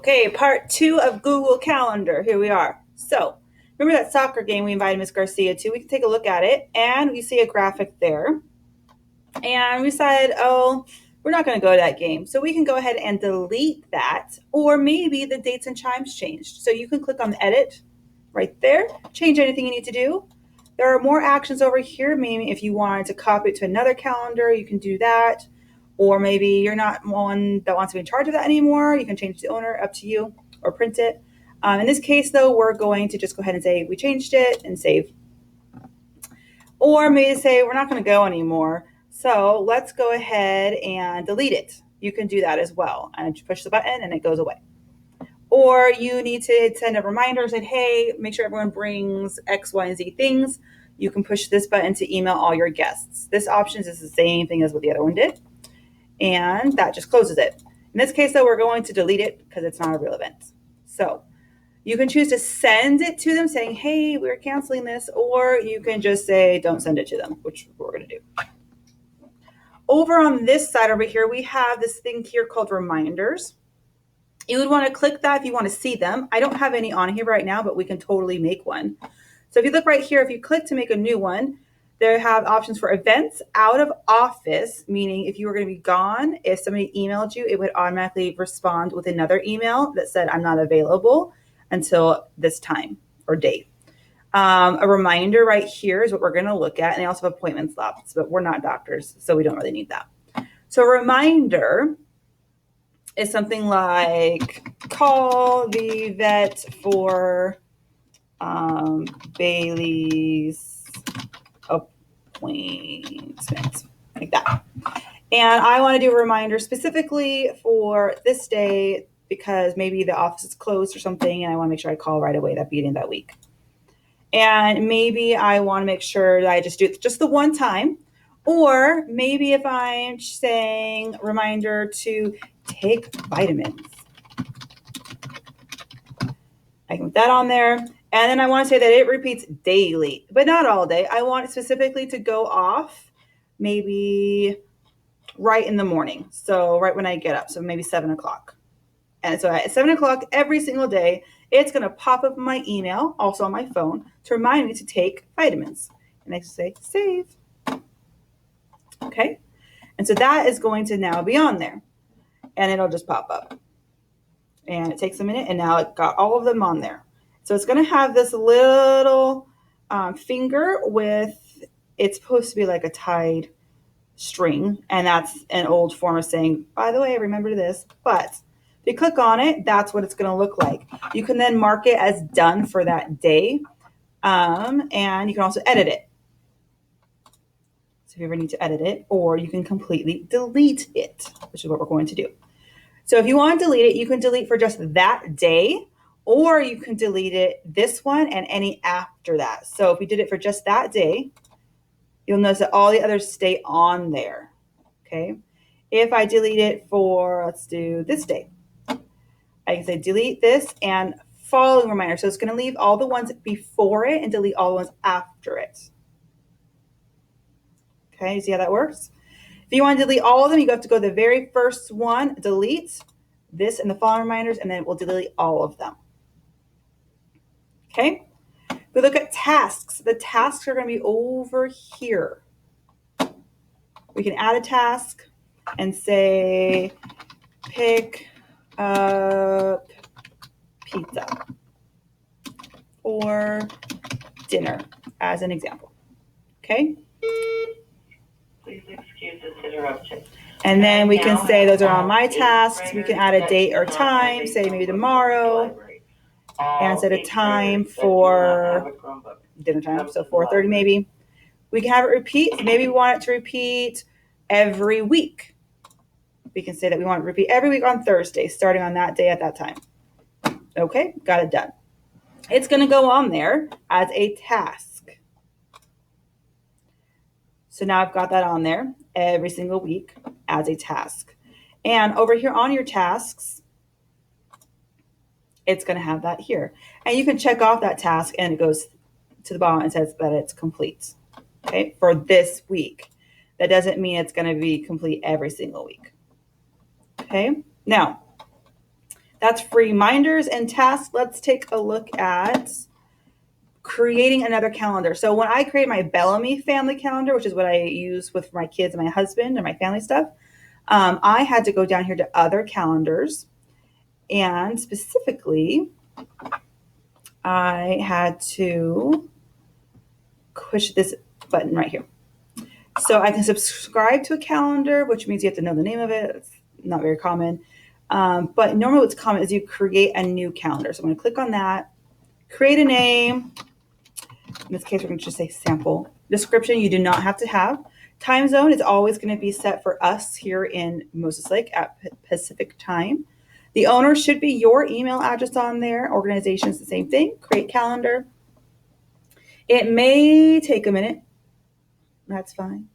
Okay, part 2 of Google Calendar. Here we are. So, remember that soccer game we invited Miss Garcia to? We can take a look at it, and we see a graphic there. And we said, oh, we're not going to go to that game. So we can go ahead and delete that, or maybe the dates and chimes changed. So you can click on the edit right there, change anything you need to do. There are more actions over here. Maybe if you wanted to copy it to another calendar, you can do that. Or maybe you're not one that wants to be in charge of that anymore. You can change the owner, up to you, or print it. In this case, though, we're going to just go ahead and say we changed it and save. Or maybe say we're not going to go anymore. So let's go ahead and delete it. You can do that as well. And you push the button and it goes away. Or you need to send a reminder saying, hey, make sure everyone brings X, Y, and Z things. You can push this button to email all your guests. This option is the same thing as what the other one did. And that just closes it. In this case, though, we're going to delete it because it's not a real event. So you can choose to send it to them saying, hey, we're canceling this, or you can just say, don't send it to them, which we're going to do. Over on this side over here, we have this thing here called reminders. You would want to click that if you want to see them. I don't have any on here right now, but we can totally make one. So if you look right here, if you click to make a new one, they have options for events out of office, meaning if you were going to be gone, if somebody emailed you, it would automatically respond with another email that said, I'm not available until this time or date. A reminder right here is what we're going to look at. And they also have appointment slots, but we're not doctors, so we don't really need that. So a reminder is something like call the vet for Bailey's appointment, like that. And I want to do a reminder specifically for this day because maybe the office is closed or something, and I want to make sure I call right away that beginning that week. And maybe I want to make sure that I just do it just the one time. Or maybe if I'm saying reminder to take vitamins, I can put that on there. And then I want to say that it repeats daily, but not all day. I want it specifically to go off maybe right in the morning. So right when I get up, so maybe 7 o'clock. And so at 7 o'clock every single day, it's going to pop up in my email, also on my phone, to remind me to take vitamins. And I say save. Okay. And so that is going to now be on there. And it'll just pop up. And it takes a minute, and now it got all of them on there. So it's going to have this little finger with, it's supposed to be like a tied string. And that's an old form of saying, by the way, remember this. But if you click on it, that's what it's going to look like. You can then mark it as done for that day. And you can also edit it. So if you ever need to edit it, or you can completely delete it, which is what we're going to do. So if you want to delete it, you can delete for just that day, or you can delete it this one and any after that. So if we did it for just that day, you'll notice that all the others stay on there. Okay. If I delete it for, let's do this day, I can say delete this and following reminder. So it's going to leave all the ones before it and delete all the ones after it. Okay, you see how that works? If you want to delete all of them, you have to go to the very first one, delete this and the following reminders, and then it will delete all of them. Okay, we look at tasks. The tasks are going to be over here. We can add a task and say pick up pizza or dinner as an example. Okay. Please excuse this interruption. And then we can say those are on my tasks. We can add a date or time, say maybe tomorrow, and set a time for dinner time, so 4:30 maybe. We can have it repeat. Maybe we want it to repeat every week. We can say that we want it to repeat every week on Thursday, starting on that day at that time. Okay, got it done. It's going to go on there as a task. So now I've got that on there every single week as a task. And over here on your tasks, it's going to have that here. And you can check off that task and it goes to the bottom and says that it's complete. Okay, for this week. That doesn't mean it's going to be complete every single week. Okay, now That's for reminders and tasks. Let's take a look at creating another calendar. So when I create my Bellamy family calendar, which is what I use with my kids and my husband and my family stuff, I had to go down here to other calendars, and specifically I had to push this button right here. So I can subscribe to a calendar, which means you have to know the name of it. It's not very common. But normally what's common is you create a new calendar. So I'm going to click on that, create a name. In this case, we're going to just say sample. Description, you do not have to have. Time zone is always going to be set for us here in Moses Lake at Pacific time. The owner should be your email address on there. Organization is the same thing. Create calendar. It may take a minute. That's fine.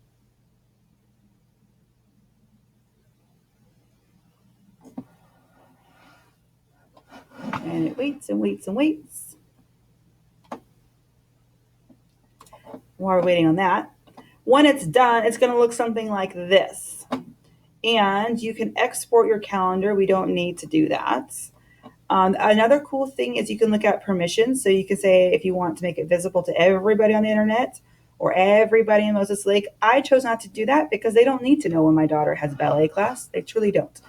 And it waits and waits and waits. While we're waiting on that, when it's done, it's going to look something like this. And you can export your calendar. We don't need to do that. Another cool thing is you can look at permissions. So you can say if you want to make it visible to everybody on the internet or everybody in Moses Lake. I chose not to do that because they don't need to know when my daughter has ballet class. They truly don't.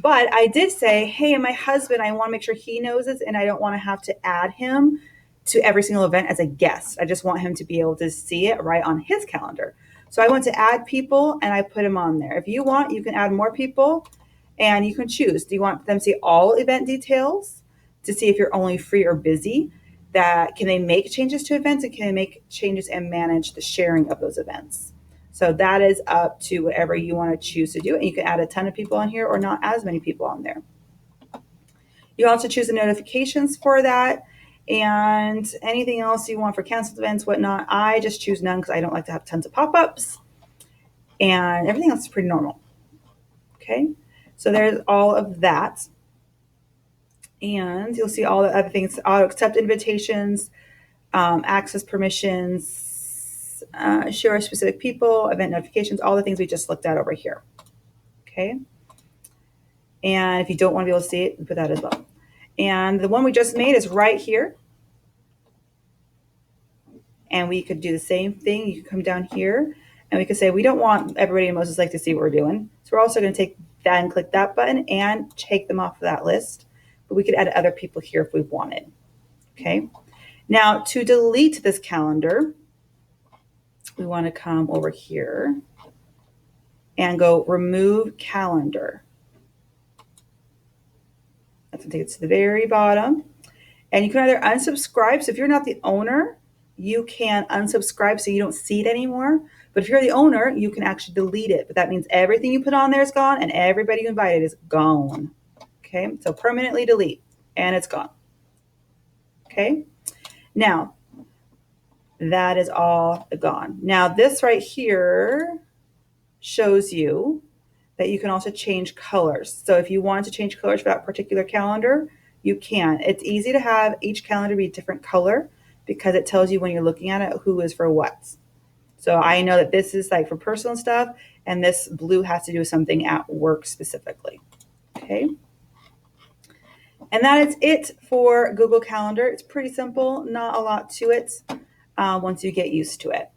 But I did say, hey, my husband, I want to make sure he knows this, and I don't want to have to add him to every single event as a guest. I just want him to be able to see it right on his calendar. So I went to add people, and I put him on there. If you want, you can add more people, and you can choose. Do you want them to see all event details to see if you're only free or busy? That can they make changes to events, and can they make changes and manage the sharing of those events? So that is up to whatever you want to choose to do. And you can add a ton of people on here or not as many people on there. You also choose the notifications for that and anything else you want for canceled events, whatnot. I just choose none because I don't like to have tons of pop-ups. And everything else is pretty normal. Okay, so there's all of that. And you'll see all the other things, auto accept invitations, access permissions, share specific people, event notifications, all the things we just looked at over here. Okay. And if you don't want to be able to see it, put that as well. And the one we just made is right here. And we could do the same thing. You can come down here and we could say, we don't want everybody in Moses Lake to see what we're doing. So we're also going to take that and click that button and take them off of that list. But we could add other people here if we wanted. Okay. Now to delete this calendar, we want to come over here and go remove calendar. That's going to take it to the very bottom. And you can either unsubscribe. So if you're not the owner, you can unsubscribe so you don't see it anymore. But if you're the owner, you can actually delete it. But that means everything you put on there is gone and everybody you invited is gone. Okay, so permanently delete and it's gone. Okay, now that is all gone. Now this right here shows you that you can also change colors. So if you want to change colors for that particular calendar, you can. It's easy to have each calendar be a different color because it tells you when you're looking at it who is for what. So I know that this is like for personal stuff and this blue has to do with something at work specifically. Okay. And that is it for Google Calendar. It's pretty simple, not a lot to it once you get used to it.